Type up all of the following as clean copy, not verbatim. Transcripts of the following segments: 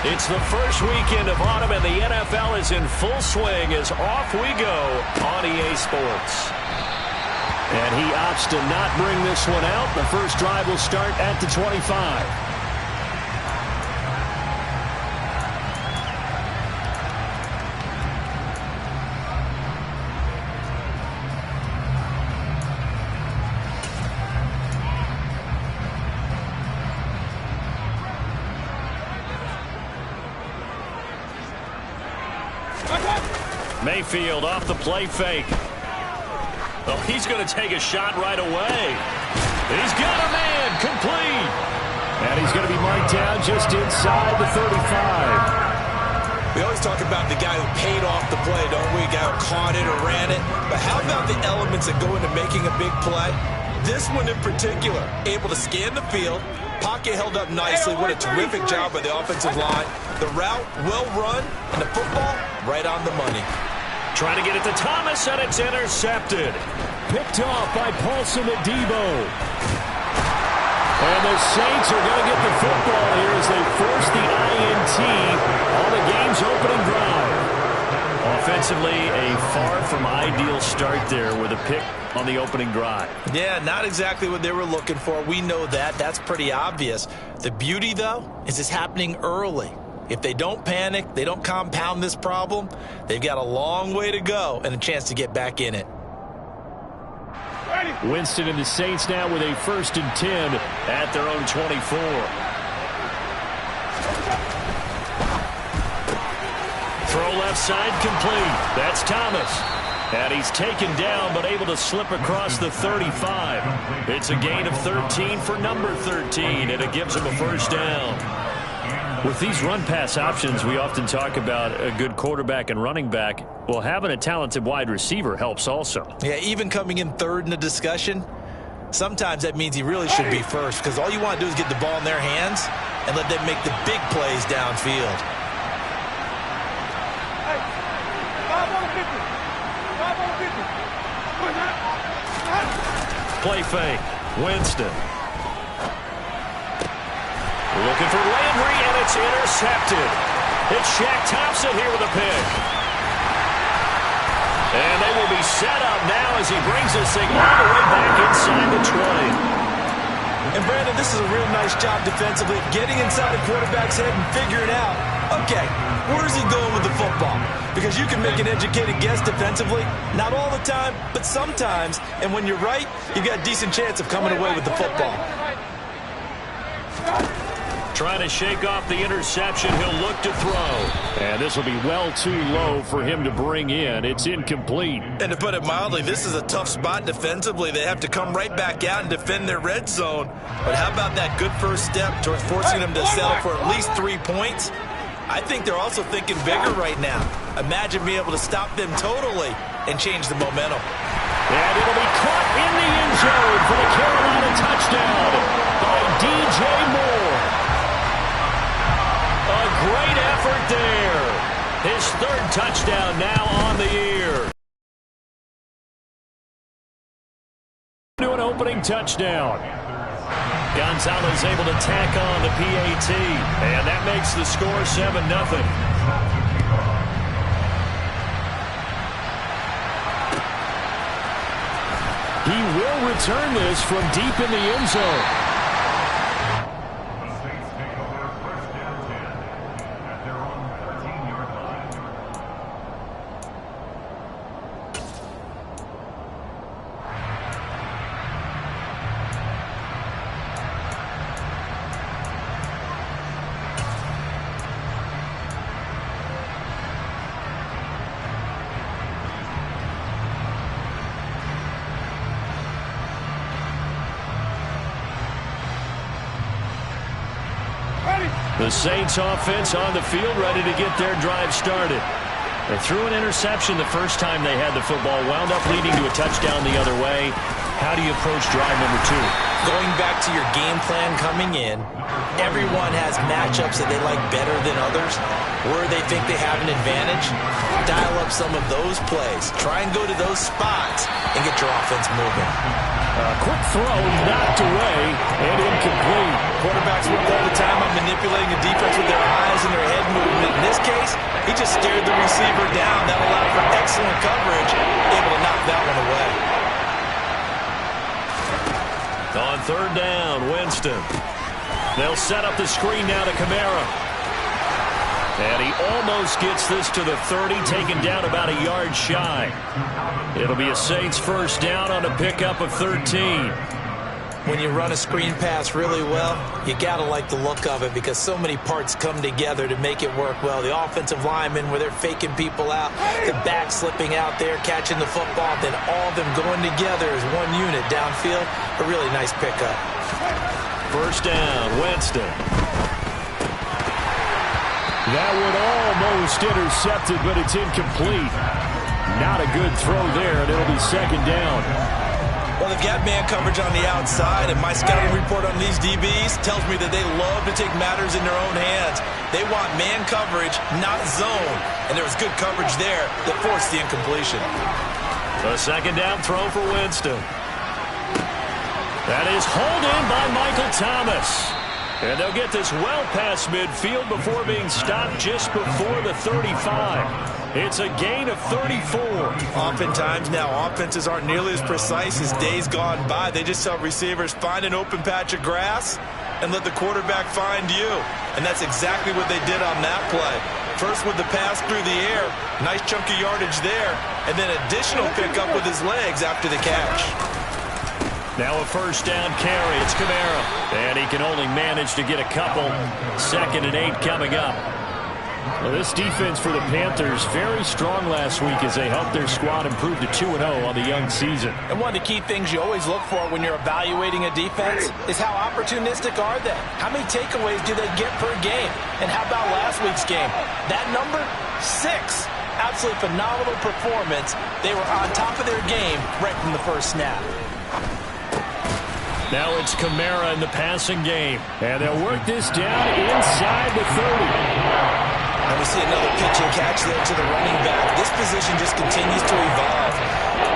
It's the first weekend of autumn, and the NFL is in full swing as off we go on EA Sports. And he opts to not bring this one out. The first drive will start at the 25. Mayfield off the play fake. Oh, he's going to take a shot right away. He's got a man, complete. And he's going to be marked down just inside the 35. We always talk about the guy who paid off the play, don't we? The guy who caught it or ran it. But how about the elements that go into making a big play? This one in particular, able to scan the field. Pocket held up nicely. What a terrific job by the offensive line. The route, well run, and the football, right on the money. Trying to get it to Thomas, and it's intercepted. Picked off by Paulson Adebo. And the Saints are going to get the football here as they force the INT on the game's opening drive. Offensively, a far from ideal start there with a pick on the opening drive. Yeah, not exactly what they were looking for. We know that. That's pretty obvious. The beauty, though, is it's happening early. If they don't panic, they don't compound this problem, they've got a long way to go and a chance to get back in it. Winston and the Saints now with a 1st and 10 at their own 24. Throw left side complete. That's Thomas. And he's taken down but able to slip across the 35. It's a gain of 13 for number 13, and it gives him a first down. With these run-pass options, we often talk about a good quarterback and running back. Well, having a talented wide receiver helps also. Yeah, even coming in third in the discussion, sometimes that means he really should be first, because all you want to do is get the ball in their hands and let them make the big plays downfield. Play fake. Winston. Looking for Landry, and it's intercepted. It's Shaq Thompson here with a pick. And they will be set up now as he brings this thing all the way back inside the 20. And, Brandon, this is a real nice job defensively of getting inside a quarterback's head and figuring out, okay, where is he going with the football? Because you can make an educated guess defensively. Not all the time, but sometimes. And when you're right, you've got a decent chance of coming away with the football. Trying to shake off the interception. He'll look to throw. And this will be well too low for him to bring in. It's incomplete. And to put it mildly, this is a tough spot defensively. They have to come right back out and defend their red zone. But how about that good first step towards forcing them to settle for at least 3 points? I think they're also thinking bigger right now. Imagine being able to stop them totally and change the momentum. And it'll be caught in the end zone for the Carolina touchdown by DJ Moore. A great effort there. His 3rd touchdown now on the year. To an opening touchdown. Gonzalez able to tack on the PAT, and that makes the score 7-0. He will return this from deep in the end zone. The Saints offense on the field, ready to get their drive started. They threw an interception the first time they had the football, wound up leading to a touchdown the other way. How do you approach drive number 2? Going back to your game plan coming in, everyone has matchups that they like better than others, where they think they have an advantage. Dial up some of those plays. Try and go to those spots and get your offense moving. A quick throw knocked away and incomplete. Quarterbacks work all the the time on manipulating the defense with their eyes and their head movement. In this case, he just stared the receiver down. That allowed for excellent coverage, able to knock that one away. On third down, Winston. They'll set up the screen now to Kamara. And he almost gets this to the 30, taken down about a yard shy. It'll be a Saints first down on a pickup of 13. When you run a screen pass really well, you got to like the look of it because so many parts come together to make it work well. The offensive linemen, where they're faking people out, the back slipping out there, catching the football, then all of them going together as one unit downfield. A really nice pickup. First down, Winston. That one almost intercepted, but it's incomplete. Not a good throw there, and it'll be second down. Well, they've got man coverage on the outside, and my scouting report on these DBs tells me that they love to take matters in their own hands. They want man coverage, not zone, and there was good coverage there that forced the incompletion. A second down throw for Winston. That is hauled in by Michael Thomas. And they'll get this well past midfield before being stopped just before the 35. It's a gain of 34. Oftentimes now, offenses aren't nearly as precise as days gone by. They just tell receivers, find an open patch of grass and let the quarterback find you. And that's exactly what they did on that play. First with the pass through the air, nice chunky yardage there, and then additional pickup with his legs after the catch. Now a first down carry. It's Kamara. And he can only manage to get a couple. 2nd and 8 coming up. Well, this defense for the Panthers very strong last week as they helped their squad improve to 2-0 on the young season. And one of the key things you always look for when you're evaluating a defense is how opportunistic are they? How many takeaways do they get per game? And how about last week's game? That number, 6. Absolutely phenomenal performance. They were on top of their game right from the first snap. Now it's Kamara in the passing game. And they'll work this down inside the 30. And we see another pitch and catch there to the running back. This position just continues to evolve.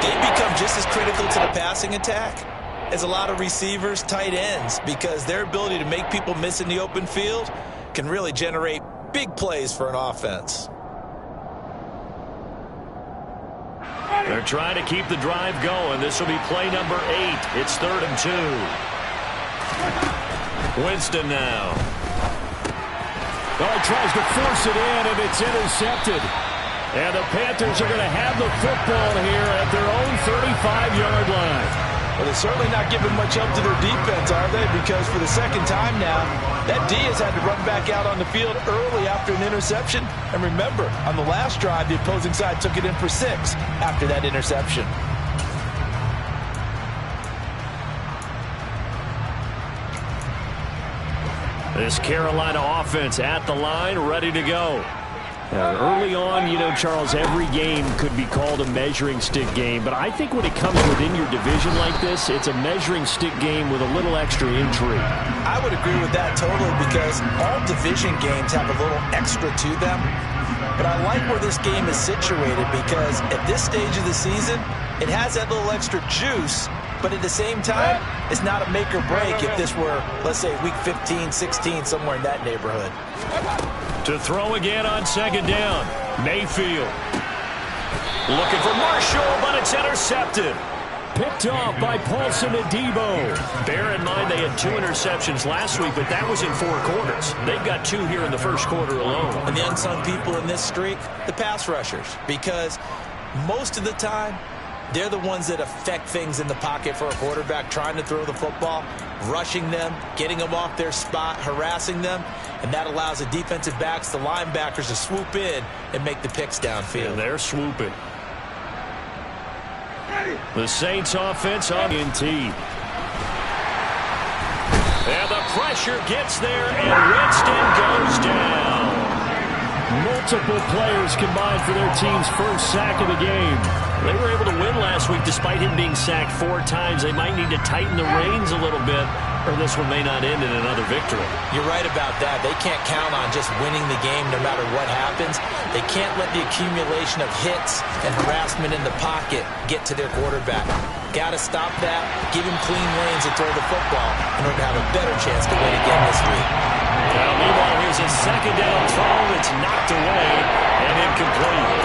They become just as critical to the passing attack as a lot of receivers, tight ends, because their ability to make people miss in the open field can really generate big plays for an offense. They're trying to keep the drive going. This will be play number 8. It's 3rd and 2. Winston now. Oh, he tries to force it in, and it's intercepted. And the Panthers are going to have the football here at their own 35-yard line. Well, they're certainly not giving much up to their defense, are they? Because for the second time now, that D has had to run back out on the field early after an interception. And remember, on the last drive, the opposing side took it in for 6 after that interception. This Carolina offense at the line, ready to go. Early on, you know, Charles, every game could be called a measuring stick game. But I think when it comes within your division like this, it's a measuring stick game with a little extra intrigue. I would agree with that totally because all division games have a little extra to them. But I like where this game is situated because at this stage of the season, it has that little extra juice. But at the same time, it's not a make or break if this were, let's say, week 15, 16, somewhere in that neighborhood. To throw again on second down, Mayfield. Looking for Marshall, but it's intercepted. Picked off by Paulson Adebo. Bear in mind they had 2 interceptions last week, but that was in 4 quarters. They've got 2 here in the first quarter alone. And the unsung people in this streak, the pass rushers, because most of the time, they're the ones that affect things in the pocket for a quarterback, trying to throw the football, rushing them, getting them off their spot, harassing them, and that allows the defensive backs, the linebackers to swoop in and make the picks downfield. And they're swooping. The Saints offense on INT. And the pressure gets there, and Winston goes down. Multiple players combined for their team's first sack of the game. They were able to win last week despite him being sacked 4 times. They might need to tighten the reins a little bit, or this one may not end in another victory. You're right about that. They can't count on just winning the game no matter what happens. They can't let the accumulation of hits and harassment in the pocket get to their quarterback. Got to stop that, give him clean lanes and throw the football in order to have a better chance to win again this week. Here's a second down throw that's knocked away and incomplete.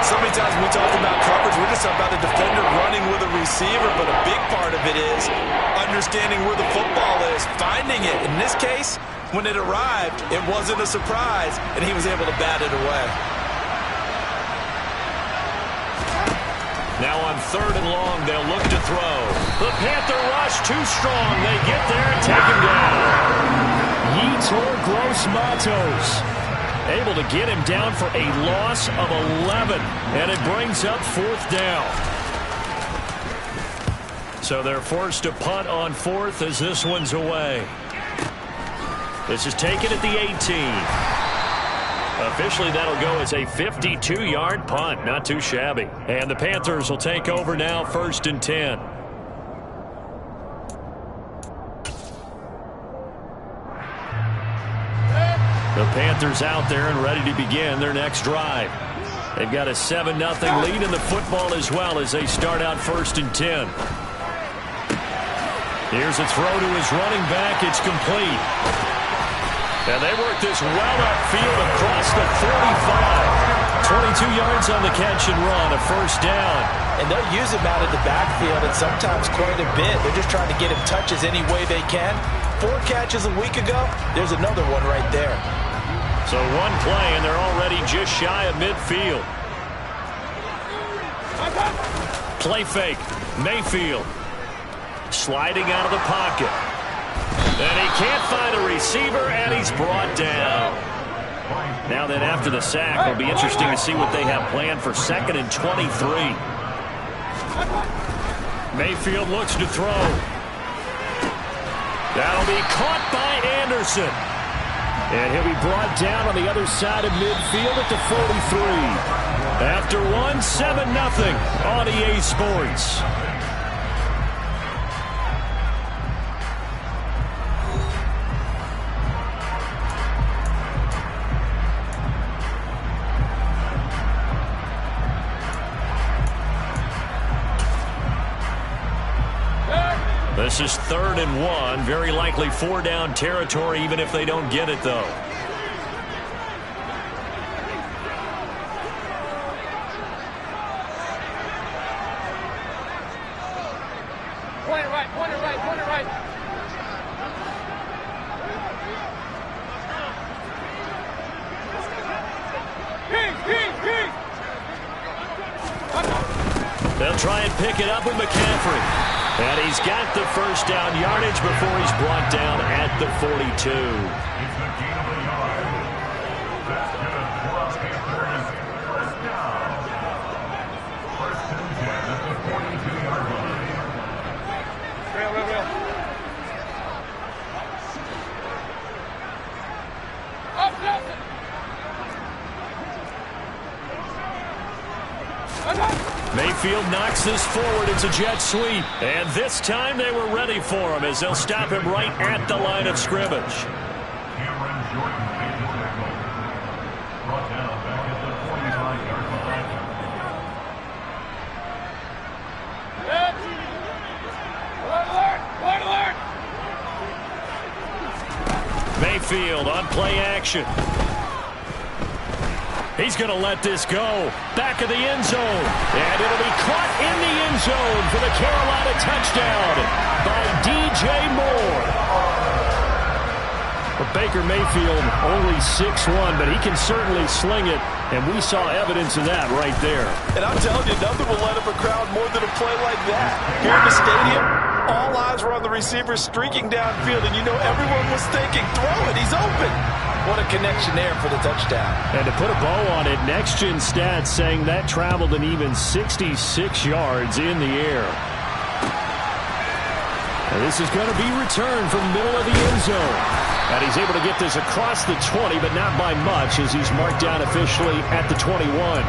So many times when we talk about coverage, we're just about the defender running with a receiver, but a big part of it is understanding where the football is, finding it. In this case, when it arrived, it wasn't a surprise, and he was able to bat it away. Now on 3rd and long, they'll look to throw. The Panther rush too strong. They get there and take him down. Yetur Gross-Matos able to get him down for a loss of 11, and it brings up 4th down. So they're forced to punt on 4th as this one's away. This is taken at the 18. Officially, that'll go as a 52-yard punt. Not too shabby. And the Panthers will take over now, 1st and 10. The Panthers out there and ready to begin their next drive. They've got a 7-0 lead in the football as well as they start out 1st and 10. Here's a throw to his running back. It's complete. And they work this well upfield across the 45. 22 yards on the catch and run, a 1st down. And they'll use him out of the backfield and sometimes quite a bit. They're just trying to get him touches any way they can. 4 catches a week ago, there's another one right there. So one play, and they're already just shy of midfield. Play fake. Mayfield sliding out of the pocket. And he can't find a receiver, and he's brought down. Now then, after the sack, it'll be interesting to see what they have planned for 2nd and 23. Mayfield looks to throw. That'll be caught by Anderson. And he'll be brought down on the other side of midfield at the 43. After one, 7-0 on EA Sports. This is 3rd and 1. Very likely 4-down territory, even if they don't get it, though. Point it right, point it right, point it right. They'll try and pick it up with McCaffrey. And he's got the 1st down yardage before he's brought down at the 42. Mayfield knocks this forward. It's a jet sweep. And this time they were ready for him as they'll stop him right at the line of scrimmage. Mayfield on play action. He's going to let this go. Back of the end zone. And it'll be caught in the end zone for the Carolina touchdown by DJ Moore. Well, Baker Mayfield only 6'1", but he can certainly sling it, and we saw evidence of that right there. And I'm telling you, nothing will let up a crowd more than a play like that. Here in the stadium, all eyes were on the receiver streaking downfield, and you know everyone was thinking, throw it, he's open. What a connection there for the touchdown. And to put a bow on it, Next Gen Stats saying that traveled an even 66 yards in the air. And this is going to be returned from the middle of the end zone. And he's able to get this across the 20, but not by much as he's marked down officially at the 21.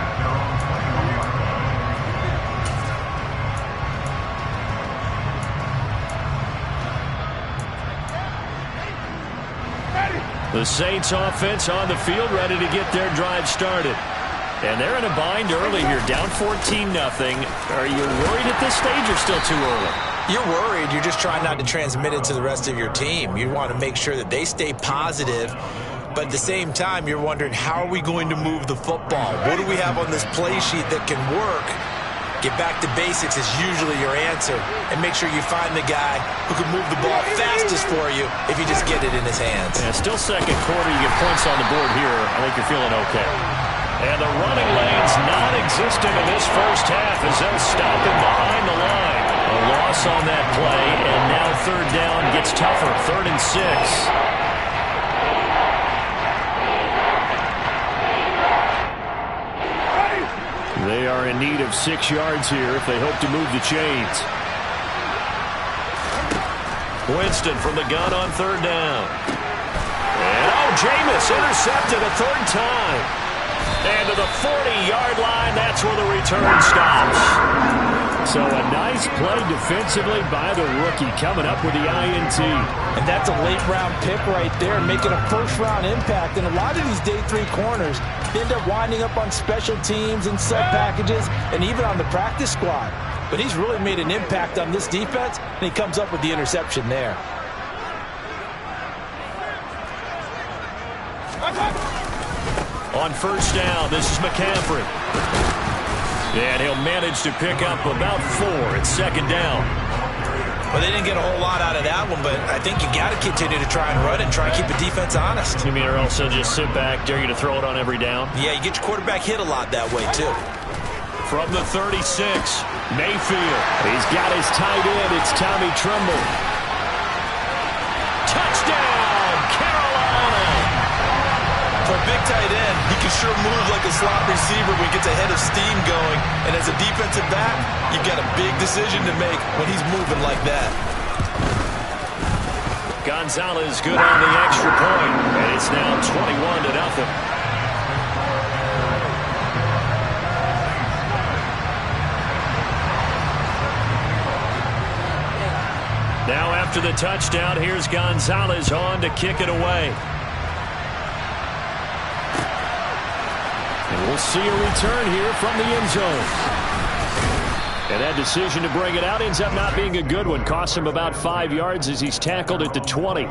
The Saints offense on the field ready to get their drive started. And they're in a bind early here, down 14-0. Are you worried at this stage or still too early? You're worried. You're just trying not to transmit it to the rest of your team. You want to make sure that they stay positive, But at the same time, you're wondering, how are we going to move the football? What do we have on this play sheet that can work? Get back to basics is usually your answer. And make sure you find the guy who can move the ball fastest for you if you just get it in his hands. Yeah, still second quarter. You get points on the board here. I think you're feeling okay. And the running lane's non-existent in this first half as they'll stop him behind the line. A loss on that play, and now third down gets tougher. 3rd and 6. They are in need of 6 yards here if they hope to move the chains. Winston from the gun on 3rd down. And Jameis intercepted a 3rd time. And to the 40-yard line, that's where the return stops. So a nice play defensively by the rookie coming up with the INT. And that's a late-round pick right there, making a first-round impact. And a lot of these day 3 corners end up winding up on special teams and sub-packages and even on the practice squad. But he's really made an impact on this defense, and he comes up with the interception there. On 1st down, this is McCaffrey. And he'll manage to pick up about 4 at 2nd down. Well, they didn't get a whole lot out of that one, but I think you got to continue to try and run and try and keep the defense honest. You mean, or else they'll just sit back, dare you to throw it on every down? Yeah, you get your quarterback hit a lot that way, too. From the 36, Mayfield. He's got his tight end. It's Tommy Tremble. Touchdown, Carolina! For a big tight end, he can sure move like a slot receiver when he gets a head of steam going. And as a defensive back, you've got a big decision to make when he's moving like that. Gonzalez good on the extra point, and it's now 21-0. Now after the touchdown, here's Gonzalez on to kick it away. And we'll see a return here from the end zone. And that decision to bring it out ends up not being a good one. Costs him about 5 yards as he's tackled at the 20.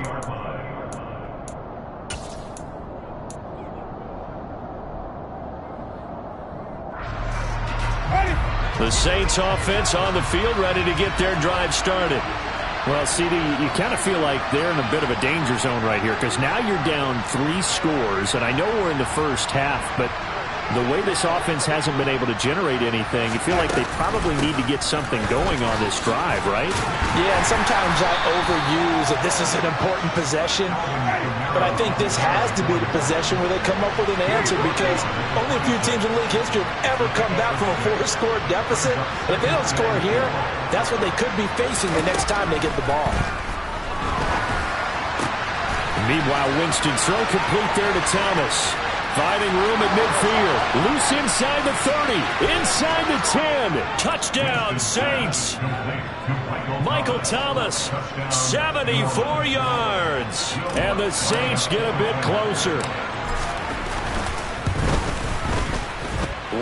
The Saints offense on the field, ready to get their drive started. Well, CD, you kind of feel like they're in a bit of a danger zone right here because now you're down 3 scores, and I know we're in the first half, but the way this offense hasn't been able to generate anything, you feel like they probably need to get something going on this drive, right? Yeah, and sometimes I overuse that this is an important possession, but I think this has to be the possession where they come up with an answer because only a few teams in league history have ever come back from a 4-score deficit. And if they don't score here, that's what they could be facing the next time they get the ball. Meanwhile, Winston's throw complete there to Thomas. Finding room at midfield. Loose inside the 30. Inside the 10. Touchdown, Saints. Michael Thomas, 74 yards. And the Saints get a bit closer.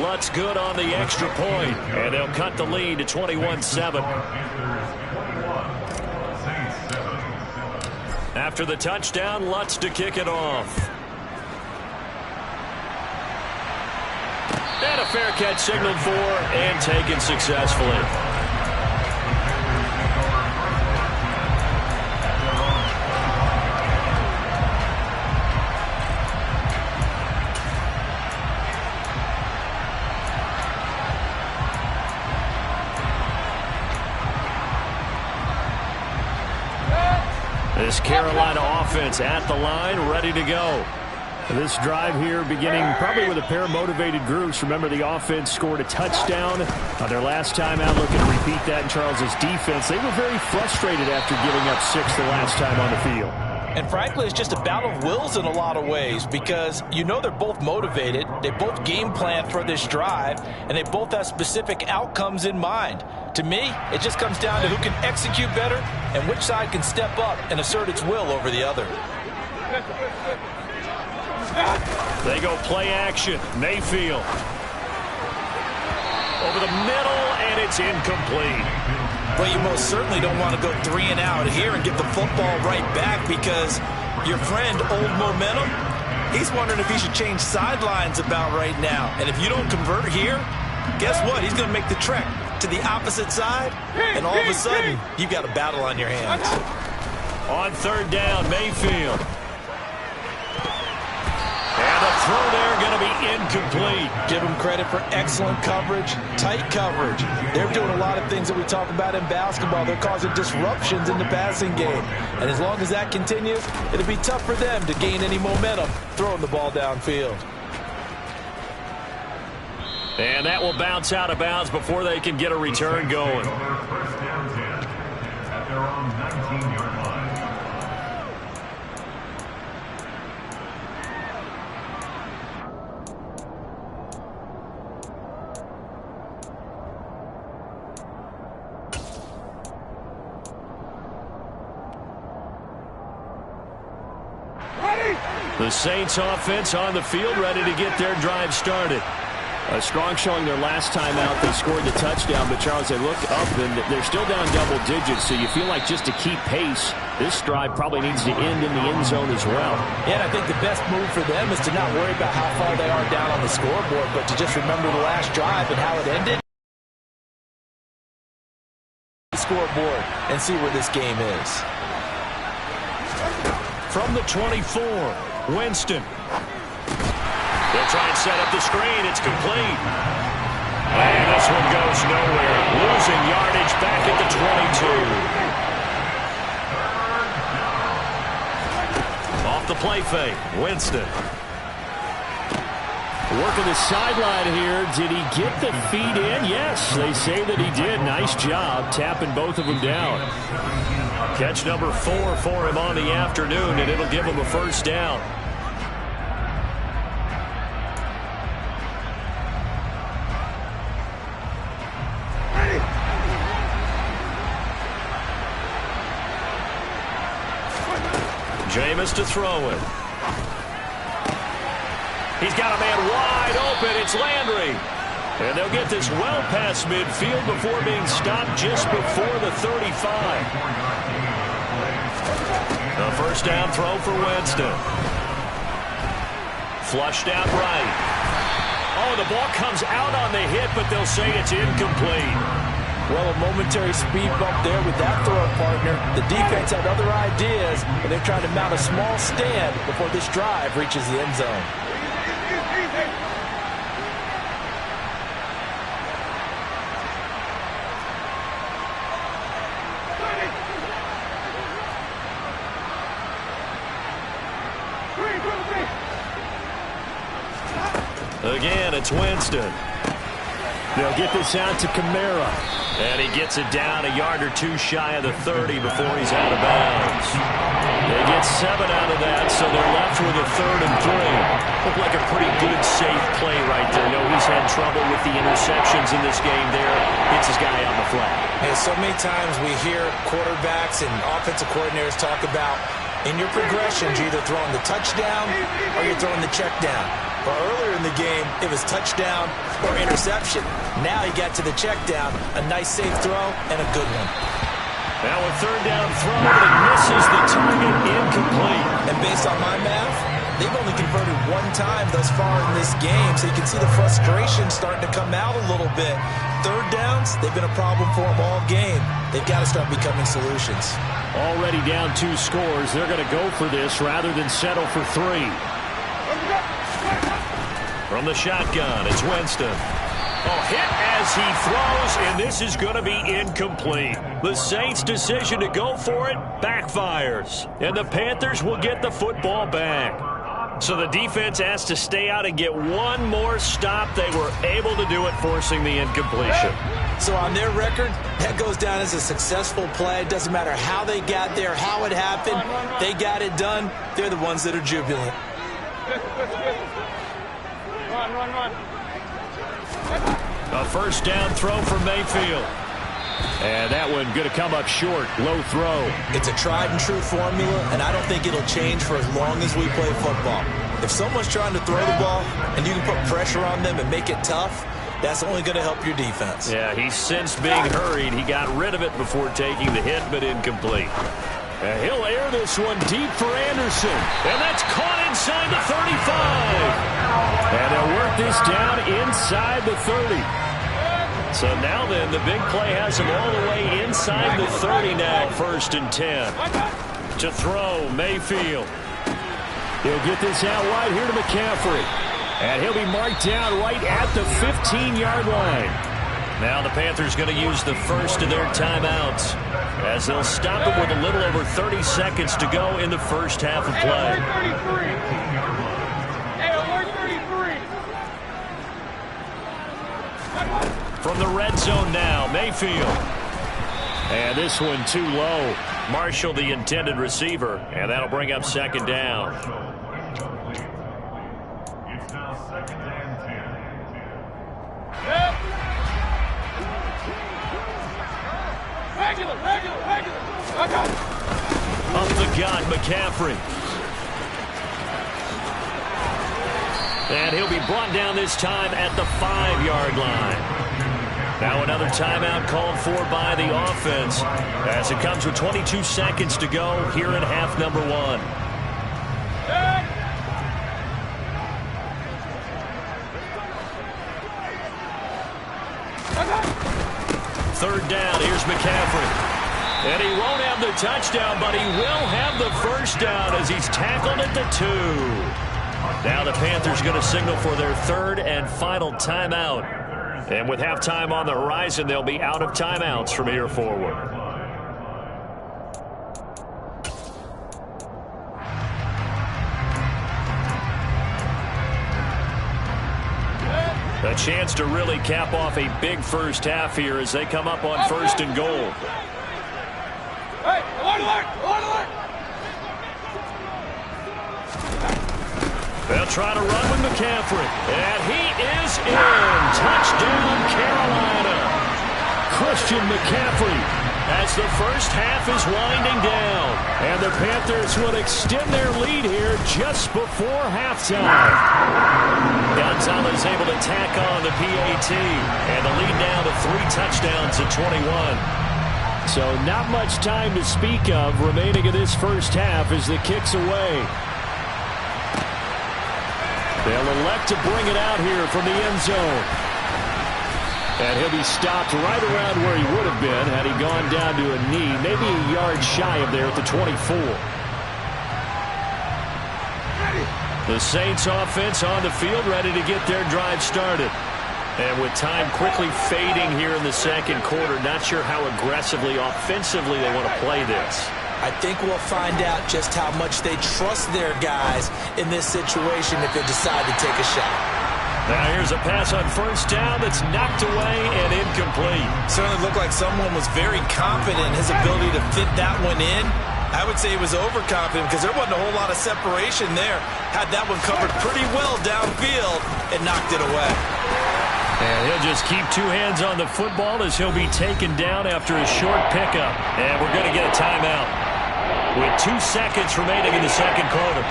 Lutz good on the extra point. And they'll cut the lead to 21-7. After the touchdown, Lutz to kick it off. And a fair catch signaled for and taken successfully. This Carolina offense at the line, ready to go. This drive here beginning probably with a pair of motivated groups. Remember, the offense scored a touchdown on their last time out. Looking to repeat that in Charles's defense. They were very frustrated after giving up 6 the last time on the field. And frankly, it's just a battle of wills in a lot of ways because you know they're both motivated. They both game plan for this drive, and they both have specific outcomes in mind. To me, it just comes down to who can execute better and which side can step up and assert its will over the other. They go play action. Mayfield. Over the middle, and it's incomplete. Well, you most certainly don't want to go 3 and out here and get the football right back because your friend, old momentum, He's wondering if he should change sidelines about right now. And if you don't convert here, guess what? He's going to make the trek to the opposite side, and all of a sudden, you've got a battle on your hands. On third down, Mayfield. And the throw there going to be incomplete. Give them credit for excellent coverage, tight coverage. They're doing a lot of things that we talk about in basketball. They're causing disruptions in the passing game. And as long as that continues, it'll be tough for them to gain any momentum throwing the ball downfield. And that will bounce out of bounds before they can get a return going. The Saints offense on the field, ready to get their drive started. A strong showing their last time out. They scored the touchdown, but Charles, they look up and they're still down double digits, so you feel like just to keep pace, this drive probably needs to end in the end zone as well. Yeah, and I think the best move for them is to not worry about how far they are down on the scoreboard, but to just remember the last drive and how it ended. Scoreboard and see where this game is. From the 24, Winston. They'll try and set up the screen. It's complete. And this one goes nowhere. Losing yardage back at the 22. Off the play fake. Winston. Working the sideline here. Did he get the feet in? Yes, they say that he did. Nice job tapping both of them down. Catch number 4 for him on the afternoon, and it'll give him a first down. Jameis to throw it. He's got a man wide open. It's Landry. And they'll get this well past midfield before being stopped just before the 35. The first down throw for Winston. Flushed out right. Oh, the ball comes out on the hit, but they'll say it's incomplete. Well, a momentary speed bump there with that throw partner. The defense had other ideas, and they're trying to mount a small stand before this drive reaches the end zone. Again, it's Winston. They'll get this out to Kamara. And he gets it down a yard or two shy of the 30 before he's out of bounds. They get 7 out of that, so they're left with a 3rd and 3. Looked like a pretty good, safe play right there. No, he's had trouble with the interceptions in this game there. Hits his guy on the flat. And so many times we hear quarterbacks and offensive coordinators talk about in your progressions, you're either throwing the touchdown or you're throwing the check down. But earlier in the game, it was touchdown or interception. Now he got to the check down, a nice safe throw, and a good one. Now a 3rd down throw, but it misses the target, incomplete. And based on my math, they've only converted 1 time thus far in this game, so you can see the frustration starting to come out a little bit. 3rd downs, they've been a problem for them all game. They've got to start becoming solutions. Already down 2 scores. They're going to go for this rather than settle for 3. From the shotgun, it's Winston. Oh, hit as he throws, and this is going to be incomplete. The Saints' decision to go for it backfires, and the Panthers will get the football back. So the defense has to stay out and get one more stop. They were able to do it, forcing the incompletion. So on their record, that goes down as a successful play. It doesn't matter how they got there, how it happened. They got it done. They're the ones that are jubilant. Run. A first down throw for Mayfield. And that one going to come up short. Low throw. It's a tried and true formula, and I don't think it'll change for as long as we play football. If someone's trying to throw the ball and you can put pressure on them and make it tough, that's only going to help your defense. Yeah, he's since being hurried. He got rid of it before taking the hit, but incomplete. And he'll air this one deep for Anderson. And that's caught inside the 35. And they'll work this down inside the 30. So now then, the big play has him all the way inside the 30 now, 1st and 10. To throw, Mayfield. He'll get this out wide here to McCaffrey. And he'll be marked down right at the 15-yard line. Now the Panthers going to use the first of their timeouts as they'll stop it with a little over 30 seconds to go in the first half of play. From the red zone now, Mayfield. And this one too low. Marshall, the intended receiver, and that'll bring up 2nd down. Up the gut, McCaffrey. And he'll be brought down this time at the 5-yard line. Now another timeout called for by the offense as it comes with 22 seconds to go here in half number 1. Third down, here's McCaffrey. And he won't have the touchdown, but he will have the first down as he's tackled at the 2. Now the Panthers going to signal for their 3rd and final timeout. And with halftime on the horizon, they'll be out of timeouts from here forward. A chance to really cap off a big first half here as they come up on 1st and goal. Hey, alert! They'll try to run with McCaffrey. And he is in. Touchdown, Carolina. Christian McCaffrey as the first half is winding down. And the Panthers will extend their lead here just before halftime. Gonzalez able to tack on the PAT. And the lead now to 3 touchdowns at 21. So not much time to speak of remaining in this first half as the kick's away. They'll elect to bring it out here from the end zone. And he'll be stopped right around where he would have been had he gone down to a knee, maybe a yard shy of there at the 24. The Saints offense on the field ready to get their drive started. And with time quickly fading here in the second quarter, not sure how aggressively, offensively they want to play this. I think we'll find out just how much they trust their guys in this situation if they decide to take a shot. Now here's a pass on 1st down that's knocked away and incomplete. Certainly looked like someone was very confident in his ability to fit that one in. I would say he was overconfident because there wasn't a whole lot of separation there. Had that one covered pretty well downfield and knocked it away. And he'll just keep 2 hands on the football as he'll be taken down after a short pickup. And we're going to get a timeout with 2 seconds remaining in the second quarter.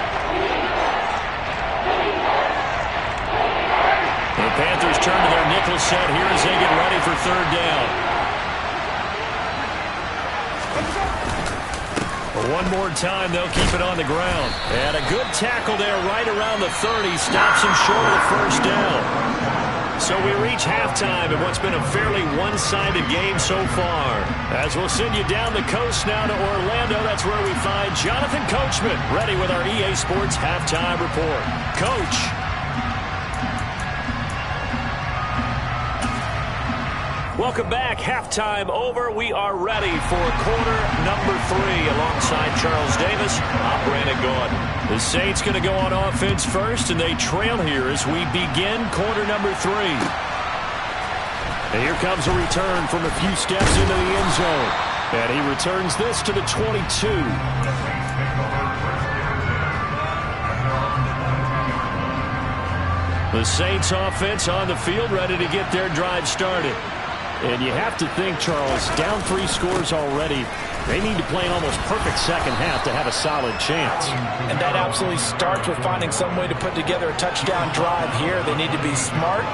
The Panthers turn to their nickel set here as they get ready for 3rd down. One more time, they'll keep it on the ground. And a good tackle there right around the 30 stops him short of the first down. So we reach halftime in what's been a fairly one-sided game so far. As we'll send you down the coast now to Orlando, that's where we find Jonathan Coachman, ready with our EA Sports Halftime Report. Coach. Welcome back. Halftime over. We are ready for quarter number 3 alongside Charles Davis. I'm Brandon Gordon. The Saints going to go on offense first, and they trail here as we begin quarter number 3. And here comes a return from a few steps into the end zone. And he returns this to the 22. The Saints offense on the field ready to get their drive started. And you have to think, Charles, down 3 scores already. They need to play an almost perfect second half to have a solid chance. And that absolutely starts with finding some way to put together a touchdown drive here. They need to be smart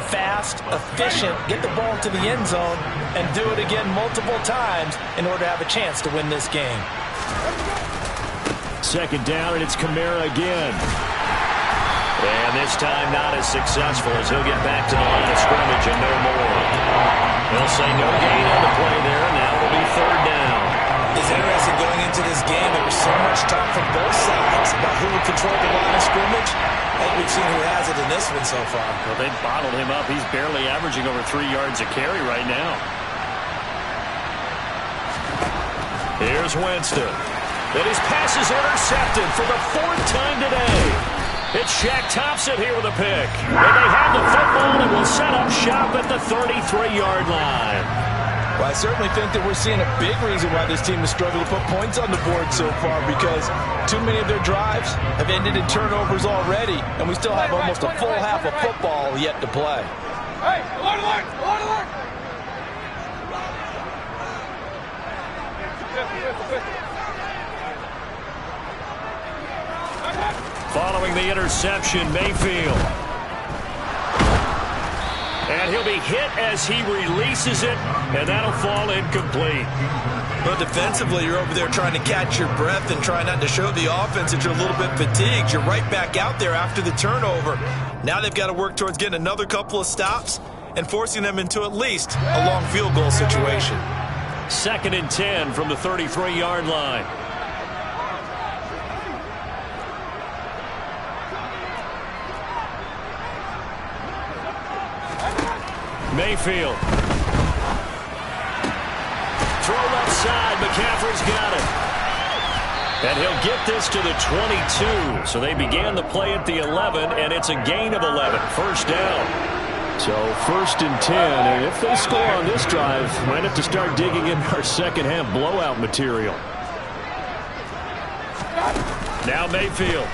fast, efficient, get the ball to the end zone, and do it again multiple times in order to have a chance to win this game. Second down, and it's Kamara again. And this time not as successful as he'll get back to the line of scrimmage and no more. They'll say no gain on the play there. Now it'll be third down. It's interesting going into this game. There was so much talk from both sides about who would control the line of scrimmage. I think we've seen who has it in this one so far. Well, they've bottled him up. He's barely averaging over 3 yards a carry right now. Here's Winston. And his pass is intercepted for the 4th time today. It's Shaq Thompson here with a pick. And they have the football and will set up shop at the 33-yard line. Well, I certainly think that we're seeing a big reason why this team has struggled to put points on the board so far, because too many of their drives have ended in turnovers already, and we still have almost a full half of football yet to play. Hey, alert, alert, alert, alert. Following the interception, Mayfield. And he'll be hit as he releases it, and that'll fall incomplete. Well, defensively, you're over there trying to catch your breath and try not to show the offense that you're a little bit fatigued. You're right back out there after the turnover. Now they've got to work towards getting another couple of stops and forcing them into at least a long field goal situation. 2nd and 10 from the 33-yard line. Mayfield. Throw left side. McCaffrey's got it. And he'll get this to the 22. So they began the play at the 11, and it's a gain of 11. First down. So 1st and 10, and if they score on this drive, might have to start digging in our second half blowout material. Now Mayfield.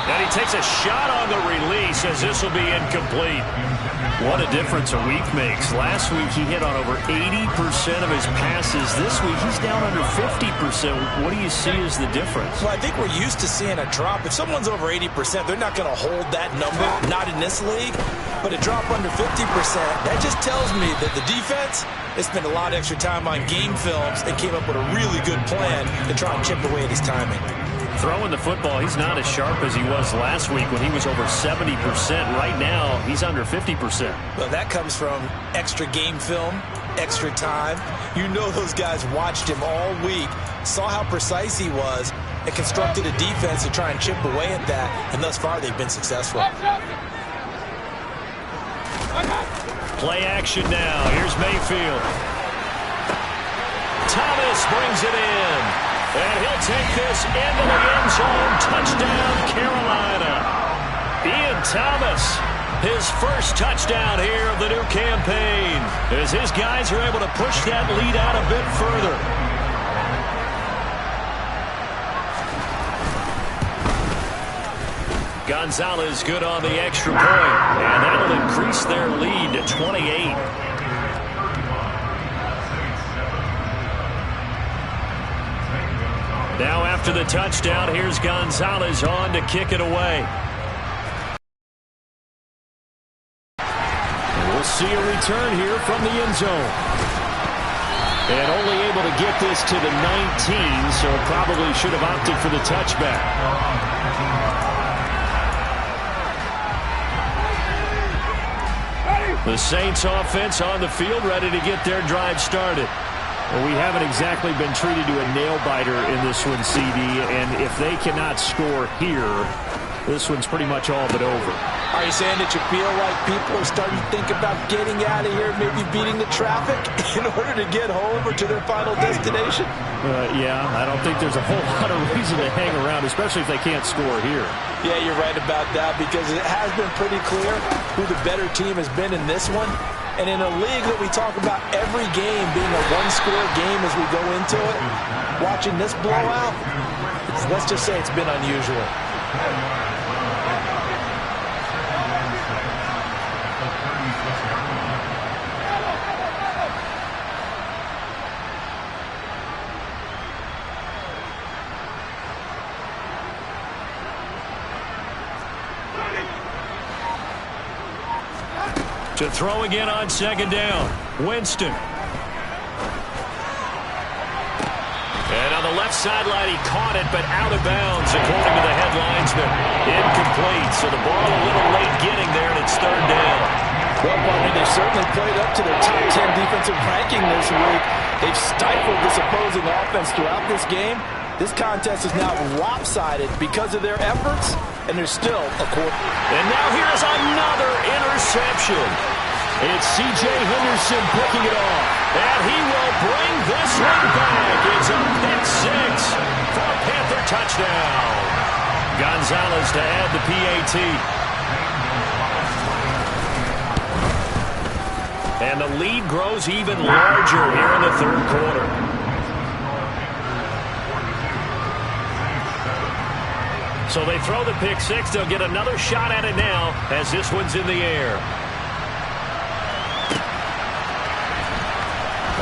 And he takes a shot on the release as this will be incomplete. What a difference a week makes. Last week he hit on over 80% of his passes. This week he's down under 50%. What do you see as the difference? Well, I think we're used to seeing a drop. If someone's over 80%, they're not going to hold that number, not in this league. But a drop under 50%, that just tells me that the defense has spent a lot of extra time on game films and came up with a really good plan to try and chip away at his timing. Throwing the football, he's not as sharp as he was last week when he was over 70%. Right now, he's under 50%. Well, that comes from extra game film, extra time. You know those guys watched him all week, saw how precise he was, and constructed a defense to try and chip away at that, and thus far they've been successful. Play action now. Here's Mayfield. Thomas brings it in. And he'll take this into the end zone. Touchdown, Carolina. Ian Thomas, his first touchdown here of the new campaign, as his guys are able to push that lead out a bit further. Gonzalez good on the extra point, and that'll increase their lead to 28. Now after the touchdown, here's Gonzalez on to kick it away. And we'll see a return here from the end zone. And only able to get this to the 19, so probably should have opted for the touchback. The Saints offense on the field, ready to get their drive started. Well, we haven't exactly been treated to a nail-biter in this one, CD, and if they cannot score here, this one's pretty much all but over. Are you saying that you feel like people are starting to think about getting out of here, maybe beating the traffic in order to get home or to their final destination? Yeah, I don't think there's a whole lot of reason to hang around, especially if they can't score here. Yeah, you're right about that, because it has been pretty clear who the better team has been in this one. And in a league that we talk about every game being a one-score game as we go into it, watching this blowout, let's just say it's been unusual. To throw again on second down. Winston. And on the left sideline, he caught it, but out of bounds, according to the headlinesman. Incomplete, so the ball a little late getting there, and it's third down. Well, Barney, they certainly played up to their top 10 defensive ranking this week. They've stifled this opposing offense throughout this game. This contest is now lopsided because of their efforts, and there's still a quarter. And now here's another interception. It's C.J. Henderson picking it off. And he will bring this one back. It's a pick six for a Panther touchdown. Gonzalez to add the PAT. And the lead grows even larger here in the third quarter. So they throw the pick six. They'll get another shot at it now as this one's in the air.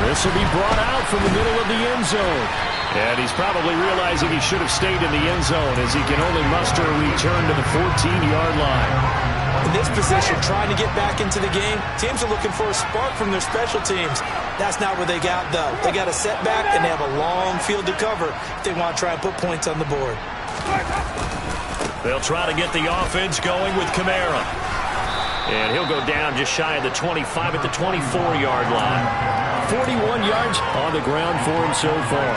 This will be brought out from the middle of the end zone. And he's probably realizing he should have stayed in the end zone as he can only muster a return to the 14-yard line. In this position, trying to get back into the game, teams are looking for a spark from their special teams. That's not what they got, though. They got a setback, and they have a long field to cover if they want to try and put points on the board. They'll try to get the offense going with Kamara. And he'll go down just shy of the 25 at the 24-yard line. 41 yards on the ground for him so far.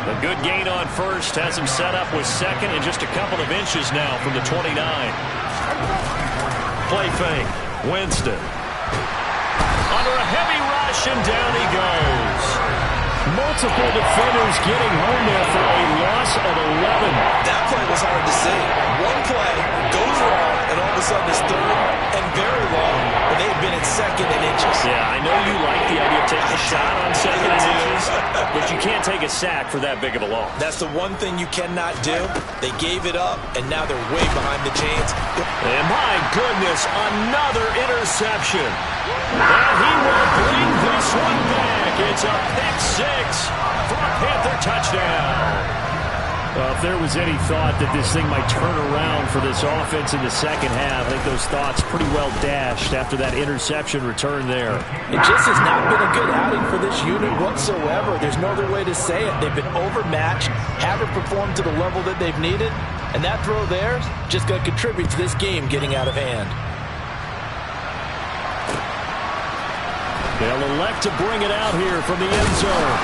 A good gain on first has him set up with second and just a couple of inches now from the 29. Play fake. Winston. Under a heavy rush, and down he goes. Multiple defenders getting home there for a loss of 11. That play was hard to see. One play goes wrong, and all of a sudden it's third and very long, but they've been at second and inches. Yeah, I know you like the idea of taking a shot on second and inches, but you can't take a sack for that big of a loss. That's the one thing you cannot do. They gave it up, and now they're way behind the chains. And my goodness, another interception. And he will bring this one back. It's a pick six for a Panther touchdown. Well, if there was any thought that this thing might turn around for this offense in the second half, I think those thoughts pretty well dashed after that interception return there. It just has not been a good outing for this unit whatsoever. There's no other way to say it. They've been overmatched, haven't performed to the level that they've needed, and that throw there is just going to contribute to this game getting out of hand. They'll elect to bring it out here from the end zone.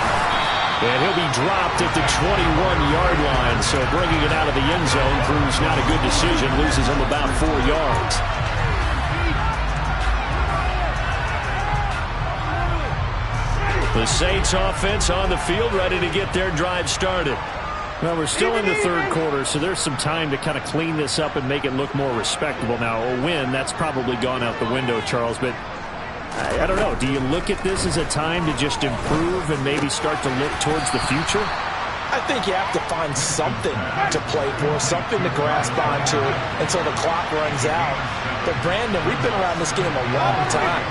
And he'll be dropped at the 21-yard line, so bringing it out of the end zone proves not a good decision, loses him about 4 yards. The Saints offense on the field ready to get their drive started. Well, we're still in the third quarter, so there's some time to kind of clean this up and make it look more respectable. Now, a win, that's probably gone out the window, Charles, but I don't know. Do you look at this as a time to just improve and maybe start to look towards the future? I think you have to find something to play for, something to grasp onto until the clock runs out. But, Brandon, we've been around this game a long time.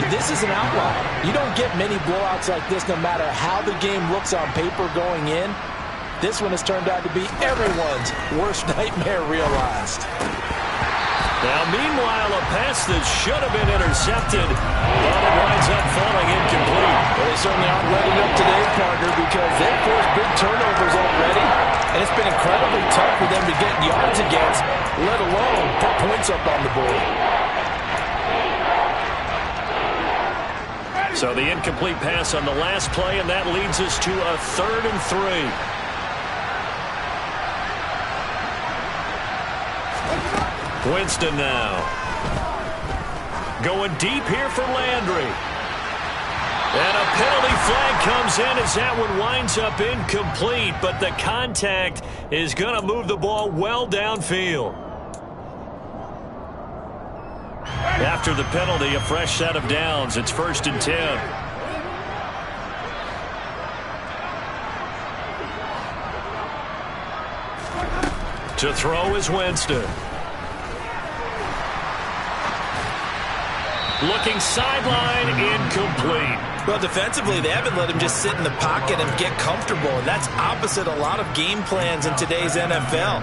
This is an outlier. You don't get many blowouts like this no matter how the game looks on paper going in. This one has turned out to be everyone's worst nightmare realized. Now, meanwhile, a pass that should have been intercepted, but it winds up falling incomplete. Well, they certainly aren't letting up today, partner, because they've forced big turnovers already, and it's been incredibly tough for them to get yards against, let alone put points up on the board. So the incomplete pass on the last play, and that leads us to a 3rd and 3. Winston now. Going deep here for Landry. And a penalty flag comes in as that one winds up incomplete, but the contact is going to move the ball well downfield. After the penalty, a fresh set of downs. It's 1st and 10. To throw is Winston. Looking sideline, incomplete. Well, defensively, they haven't let him just sit in the pocket and get comfortable, and that's opposite a lot of game plans in today's NFL.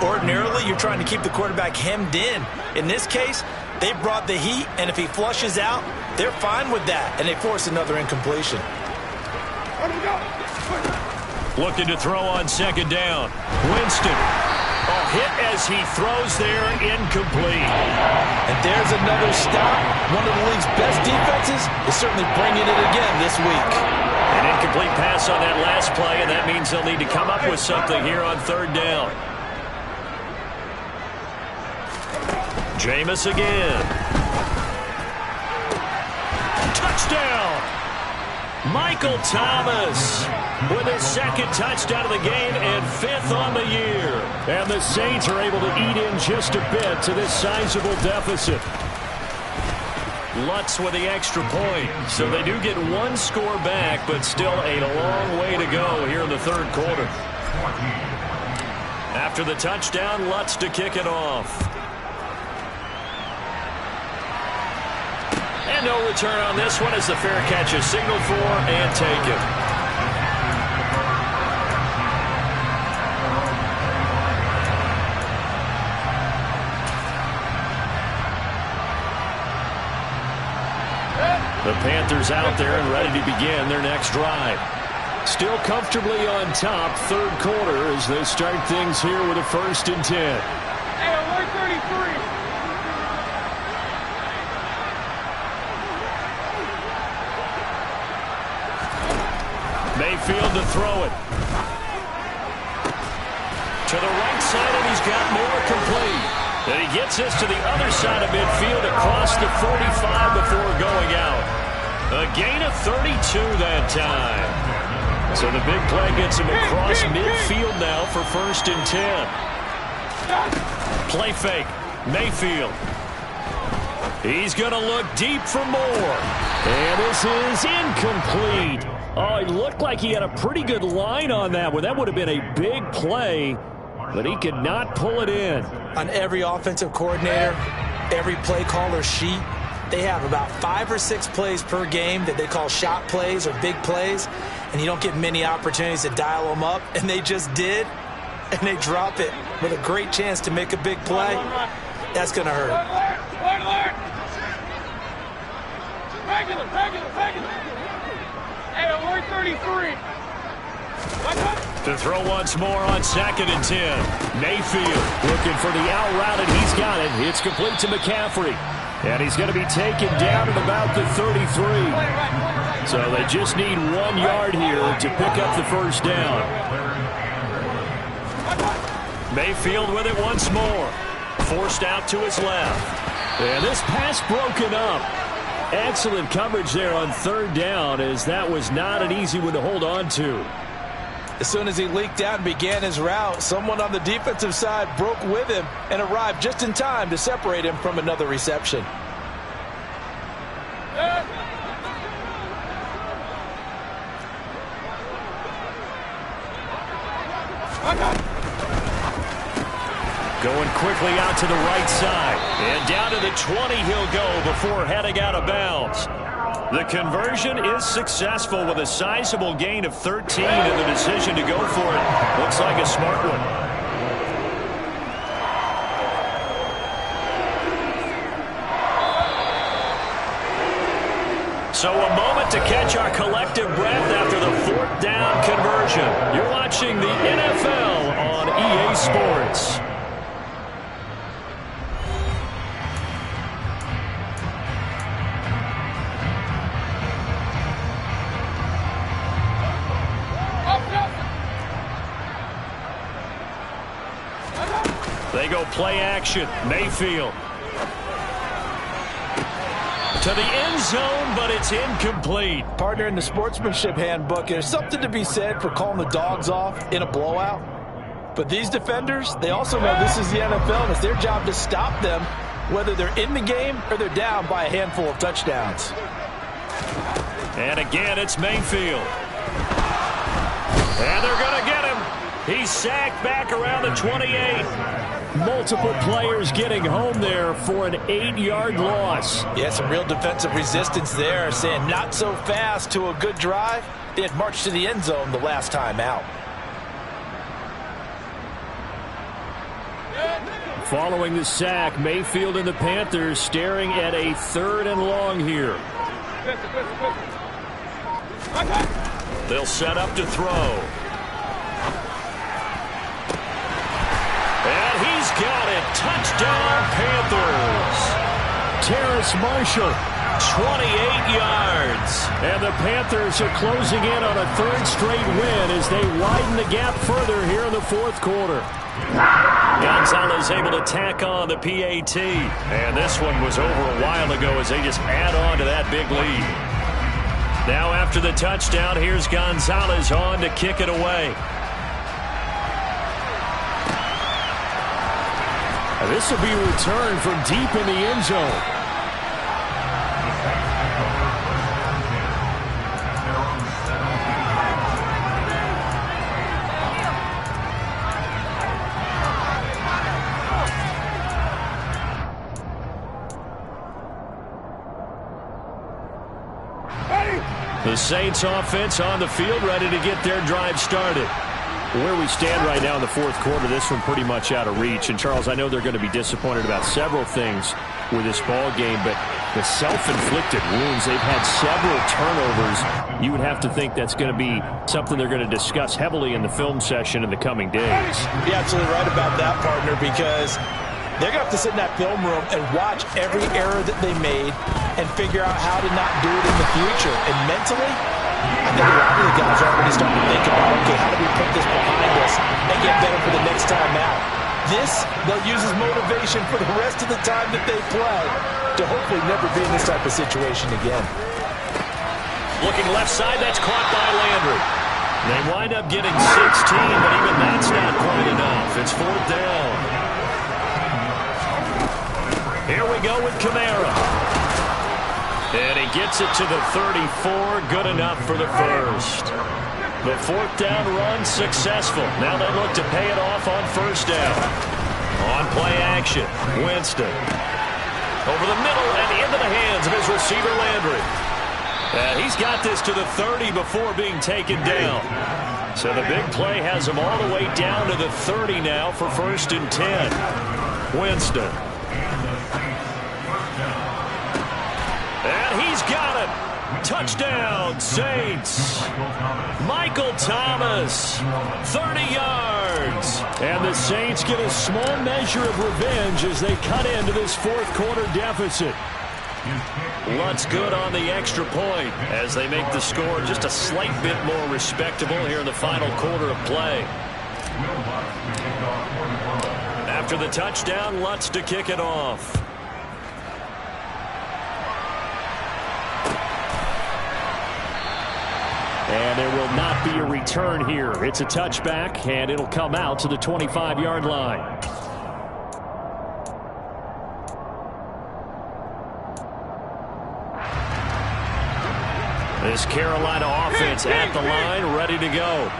Ordinarily, you're trying to keep the quarterback hemmed in. In this case, They brought the heat, and if he flushes out, they're fine with that, and they force another incompletion. Looking to throw on second down. Winston. Oh, hit as he throws there, incomplete. And there's another stop. One of the league's best defenses is certainly bringing it again this week. An incomplete pass on that last play, and that means they'll need to come up with something here on third down. Jameis again. Touchdown! Michael Thomas with his second touchdown of the game and 5th on the year. And the Saints are able to eat in just a bit to this sizable deficit. Lutz with the extra point. So they do get one score back, but still a long way to go here in the third quarter. After the touchdown, Lutz to kick it off. And no return on this one as the fair catch is signaled for and taken. The Panthers out there and ready to begin their next drive. Still comfortably on top, third quarter as they start things here with a 1st and 10. Hey, alert 33. Mayfield to throw it. To the right side, and he's got more complete. And he gets this to the other side of midfield across the 45 before going out. A gain of 32 that time. So the big play gets him across midfield now for 1st and 10. Play fake. Mayfield. He's going to look deep for more. And this is incomplete. Oh, it looked like he had a pretty good line on that one. That would have been a big play, but he could not pull it in. On every offensive coordinator, every play caller sheet, they have about 5 or 6 plays per game that they call shot plays or big plays, and you don't get many opportunities to dial them up, and they just did, and they drop it with a great chance to make a big play. That's going to hurt. Alert. Regular. Hey, alert 33. To throw once more on 2nd and 10. Mayfield Looking for the out route, and he's got it. It's complete to McCaffrey. And he's going to be taken down at about the 33. So they just need 1 yard here to pick up the 1st down. Mayfield with it once more. Forced out to his left. And this pass broken up. Excellent coverage there on 3rd down, as that was not an easy one to hold on to. As soon as he leaked out and began his route, someone on the defensive side broke with him and arrived just in time to separate him from another reception. Going quickly out to the right side. And down to the 20 he'll go before heading out of bounds. The conversion is successful with a sizable gain of 13, and the decision to go for it looks like a smart one. So a moment to catch our collective breath after the 4th down conversion. You're watching the NFL on EA Sports. They go play action. Mayfield. To the end zone, but it's incomplete. Partner, in the sportsmanship handbook, there's something to be said for calling the dogs off in a blowout. But these defenders, they also know this is the NFL, and it's their job to stop them, whether they're in the game or they're down by a handful of touchdowns. And again, it's Mayfield. And they're going to get him. He's sacked back around the 28. Multiple players getting home there for an 8-yard loss. Yeah, some real defensive resistance there, saying not so fast to a good drive. They had marched to the end zone the last time out. Following the sack, Mayfield and the Panthers staring at a 3rd and long here. They'll set up to throw. And he's got it. Touchdown, Panthers. Terrace Marshall. 28 yards. And the Panthers are closing in on a 3rd straight win as they widen the gap further here in the 4th quarter. Gonzalez able to tack on the PAT. And this one was over a while ago as they just add on to that big lead. Now after the touchdown, here's Gonzalez on to kick it away. This will be returned from deep in the end zone. The Saints offense on the field, ready to get their drive started. Where we stand right now in the 4th quarter, this one pretty much out of reach. And, Charles, I know they're going to be disappointed about several things with this ball game, but the self-inflicted wounds, they've had several turnovers. You would have to think that's going to be something they're going to discuss heavily in the film session in the coming days. You're absolutely right about that, partner, because they're going to have to sit in that film room and watch every error that they made and figure out how to not do it in the future. And mentally, I think a lot of the guys are already starting to think about, okay, how do we put this behind us and get better for the next time out? This, they'll use as motivation for the rest of the time that they play to hopefully never be in this type of situation again. Looking left side, that's caught by Landry. They wind up getting 16, but even that's not quite enough. It's 4th down. Here we go with Kamara. And he gets it to the 34. Good enough for the first. The 4th down run successful. Now they look to pay it off on 1st down. On play action, Winston. Over the middle and into the hands of his receiver, Landry. And he's got this to the 30 before being taken down. So the big play has him all the way down to the 30 now for 1st and 10. Winston. And he's got it. Touchdown, Saints. Michael Thomas, 30 yards. And the Saints get a small measure of revenge as they cut into this 4th quarter deficit. Lutz good on the extra point as they make the score just a slight bit more respectable here in the final quarter of play. After the touchdown, Lutz to kick it off. And there will not be a return here. It's a touchback, and it'll come out to the 25-yard line. This Carolina offense at the line, ready to go.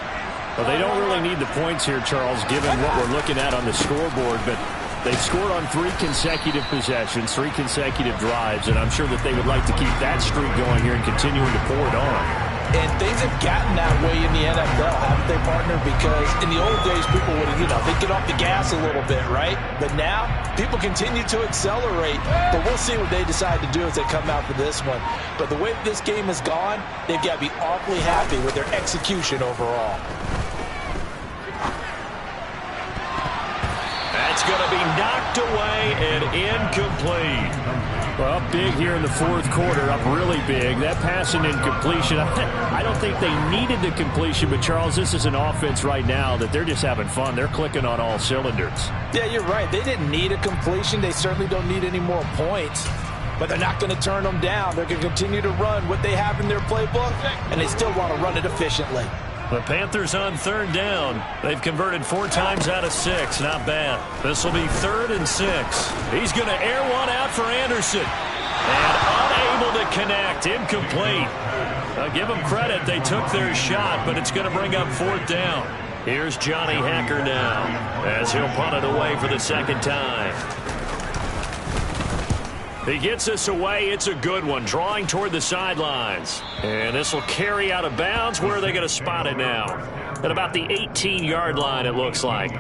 Well, they don't really need the points here, Charles, given what we're looking at on the scoreboard, but they've scored on 3 consecutive possessions, 3 consecutive drives, and I'm sure that they would like to keep that streak going here and continuing to pour it on. And things have gotten that way in the NFL, haven't they, partner? Because in the old days, people would, they'd get off the gas a little bit, right? But now, people continue to accelerate. But we'll see what they decide to do as they come out for this one. But the way that this game has gone, they've got to be awfully happy with their execution overall. That's going to be knocked away and incomplete. Well, up big here in the 4th quarter, up really big. That pass and incompletion, I don't think they needed the completion, but Charles, this is an offense right now that they're just having fun. They're clicking on all cylinders. Yeah, you're right. They didn't need a completion. They certainly don't need any more points, but they're not going to turn them down. They're going to continue to run what they have in their playbook, and they still want to run it efficiently. The Panthers on 3rd down. They've converted 4 times out of 6. Not bad. This will be 3rd and 6. He's going to air one out for Anderson. And unable to connect. Incomplete. Give them credit. They took their shot, but it's going to bring up 4th down. Here's Johnny Hacker now as he'll punt it away for the 2nd time. He gets this away. It's a good one. Drawing toward the sidelines. And this will carry out of bounds. Where are they going to spot it now? At about the 18-yard line, it looks like.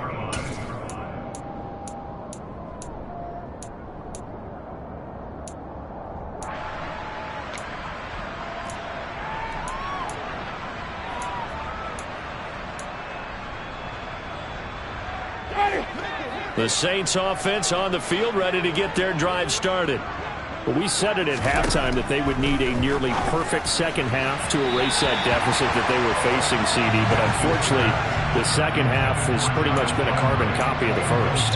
The Saints offense on the field, ready to get their drive started. Well, we said it at halftime that they would need a nearly perfect second half to erase that deficit that they were facing, CD. But unfortunately, the second half has pretty much been a carbon copy of the first.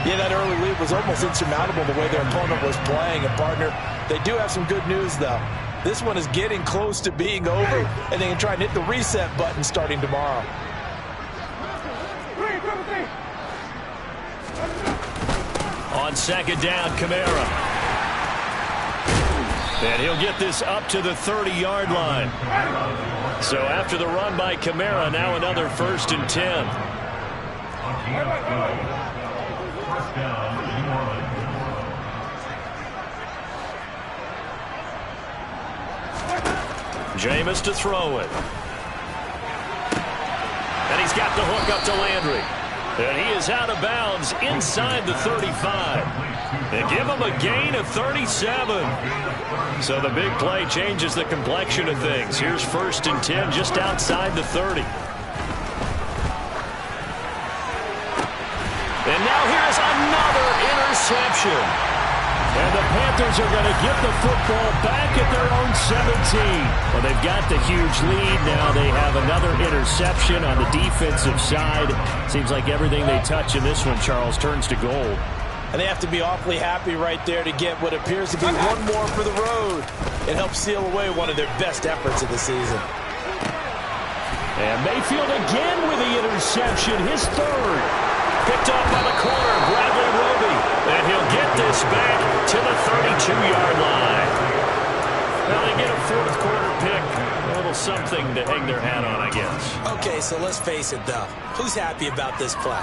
Yeah, that early lead was almost insurmountable the way their opponent was playing. And, partner, they do have some good news, though. This one is getting close to being over, and they can try and hit the reset button starting tomorrow. On second down, Kamara. And he'll get this up to the 30-yard line. So after the run by Kamara, now another 1st and 10. Jameis to throw it. And he's got the hook up to Landry. And he is out of bounds inside the 35. And give him a gain of 37. So the big play changes the complexion of things. Here's 1st and 10 just outside the 30. And now here's another interception. And the Panthers are going to get the football back at their own 17. Well, they've got the huge lead now. They have another interception on the defensive side. Seems like everything they touch in this one, Charles, turns to gold. And they have to be awfully happy right there to get what appears to be one more for the road. It helps seal away one of their best efforts of the season. And Mayfield again with the interception, his 3rd. Picked off by the corner, Bradley Roby. And he'll get this back to the 32-yard line. Well, they get a 4th quarter pick. A little something to hang their hat on, I guess. Okay, so let's face it, though. Who's happy about this play?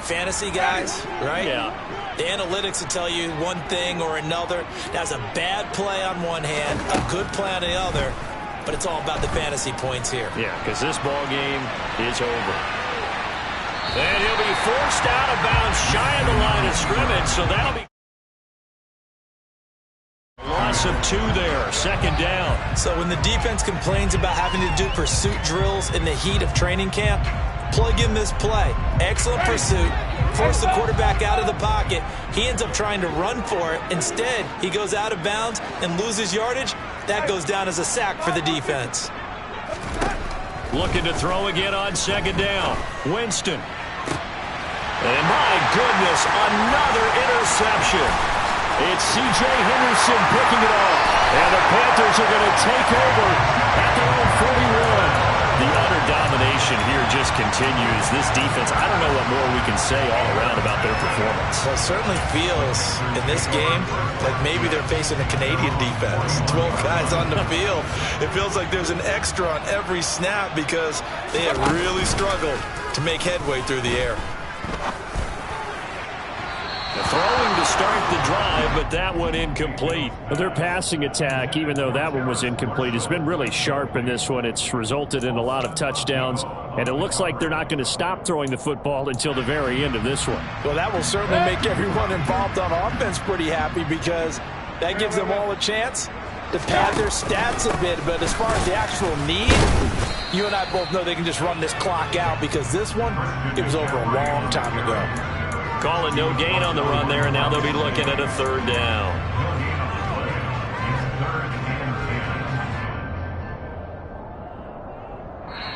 Fantasy guys, right? Yeah. The analytics will tell you one thing or another. That's a bad play on one hand, a good play on the other, but it's all about the fantasy points here. Yeah, because this ball game is over. And he'll be forced out of bounds shy of the line of scrimmage, so that'll be a loss of 2 there, 2nd down. So when the defense complains about having to do pursuit drills in the heat of training camp, plug in this play. Excellent pursuit. Force the quarterback out of the pocket. He ends up trying to run for it. Instead, he goes out of bounds and loses yardage. That goes down as a sack for the defense. Looking to throw again on 2nd down. Winston. And my goodness, another interception. It's C.J. Henderson picking it off. And the Panthers are going to take over at their own 41. The utter domination here just continues. This defense, I don't know what more we can say all around about their performance. Well, it certainly feels in this game like maybe they're facing a Canadian defense. 12 guys on the field. It feels like there's an extra on every snap because they have really struggled to make headway through the air. The throwing to start the drive, but that one incomplete. Well, their passing attack, even though that one was incomplete, has been really sharp in this one. It's resulted in a lot of touchdowns, and it looks like they're not going to stop throwing the football until the very end of this one. Well, that will certainly make everyone involved on offense pretty happy because that gives them all a chance to pad their stats a bit. But as far as the actual need, you and I both know they can just run this clock out because this one, it was over a long time ago. Calling no gain on the run there, and now they'll be looking at a 3rd down.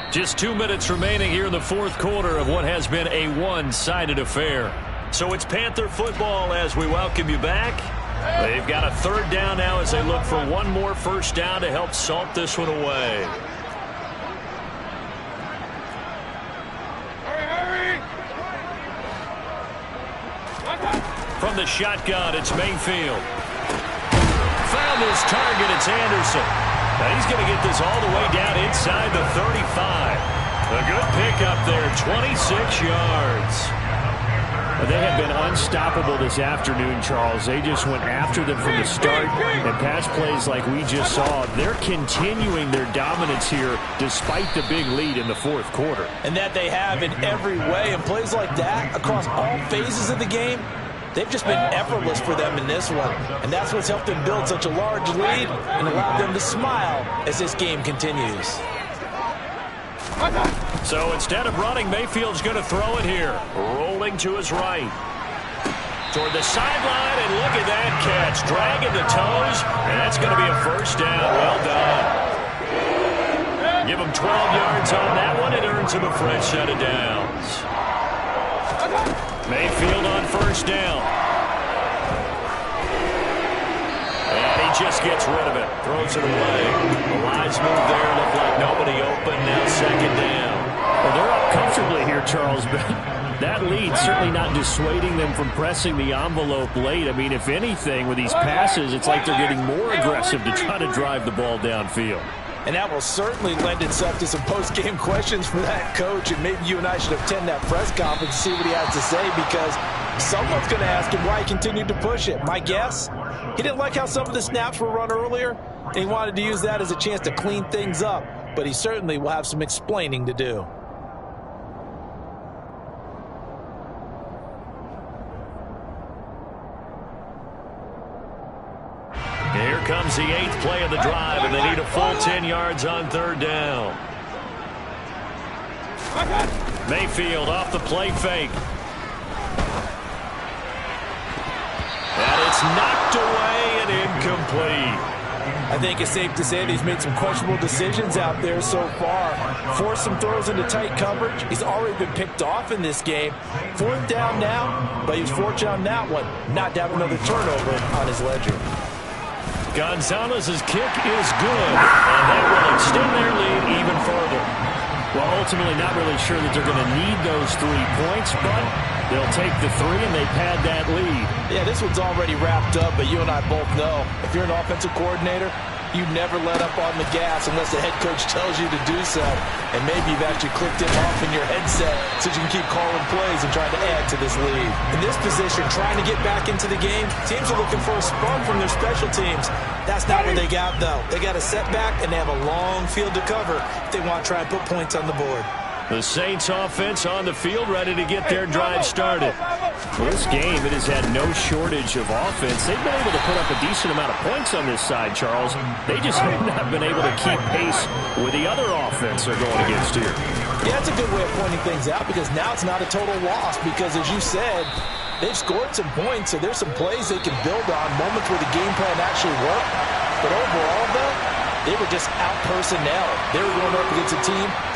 Just 2 minutes remaining here in the 4th quarter of what has been a one-sided affair. So it's Panther football as we welcome you back. They've got a 3rd down now as they look for one more 1st down to help salt this one away. From the shotgun, it's Mayfield. Found his target, it's Anderson. Now he's going to get this all the way down inside the 35. A good pickup there, 26 yards. They have been unstoppable this afternoon, Charles. They just went after them from the start, and pass plays like we just saw. They're continuing their dominance here despite the big lead in the 4th quarter. And that they have in every way. And plays like that across all phases of the game, they've just been effortless for them in this one. And that's what's helped them build such a large lead and allowed them to smile as this game continues. So instead of running, Mayfield's going to throw it here. Rolling rolling to his right. Toward the sideline, and look at that catch. Dragging the toes, and that's going to be a first down. Well done. Give him 12 yards on that one. It earns him a fresh set of downs. Mayfield on first down. And he just gets rid of it. Throws it away. A wise move there. Looked like nobody open. Now second down. Well, they're up comfortably here, Charles, but that lead certainly not dissuading them from pressing the envelope late. I mean, if anything, with these passes, it's like they're getting more aggressive to try to drive the ball downfield. And that will certainly lend itself to some post-game questions for that coach. And maybe you and I should attend that press conference to see what he has to say, because someone's going to ask him why he continued to push it. My guess, he didn't like how some of the snaps were run earlier, and he wanted to use that as a chance to clean things up. But he certainly will have some explaining to do. Here comes the 8th play of the drive, and they need a full 10 yards on third down. Mayfield off the play fake. And it's knocked away and incomplete. I think it's safe to say that he's made some questionable decisions out there so far. Forced some throws into tight coverage. He's already been picked off in this game. 4th down now, but he was fortunate on that one not to have another turnover on his ledger. Gonzalez's kick is good, and that will extend their lead even further. Well, ultimately not really sure that they're going to need those 3 points, but they'll take the 3 and they pad that lead. Yeah, this one's already wrapped up, but you and I both know if you're an offensive coordinator, you never let up on the gas unless the head coach tells you to do so. And maybe you've actually clicked him off in your headset so you can keep calling plays and trying to add to this lead. In this position, trying to get back into the game, teams are looking for a spark from their special teams. That's not what they got, though. They got a setback, and they have a long field to cover if they want to try and put points on the board. The Saints offense on the field, ready to get their drive started. Well, this game, it has had no shortage of offense. They've been able to put up a decent amount of points on this side, Charles. They just have not been able to keep pace with the other offense they're going against here. Yeah, that's a good way of pointing things out, because now it's not a total loss, because as you said, they've scored some points, so there's some plays they can build on, moments where the game plan actually worked. But overall, though, they were just out personnel. They were going up against a team that's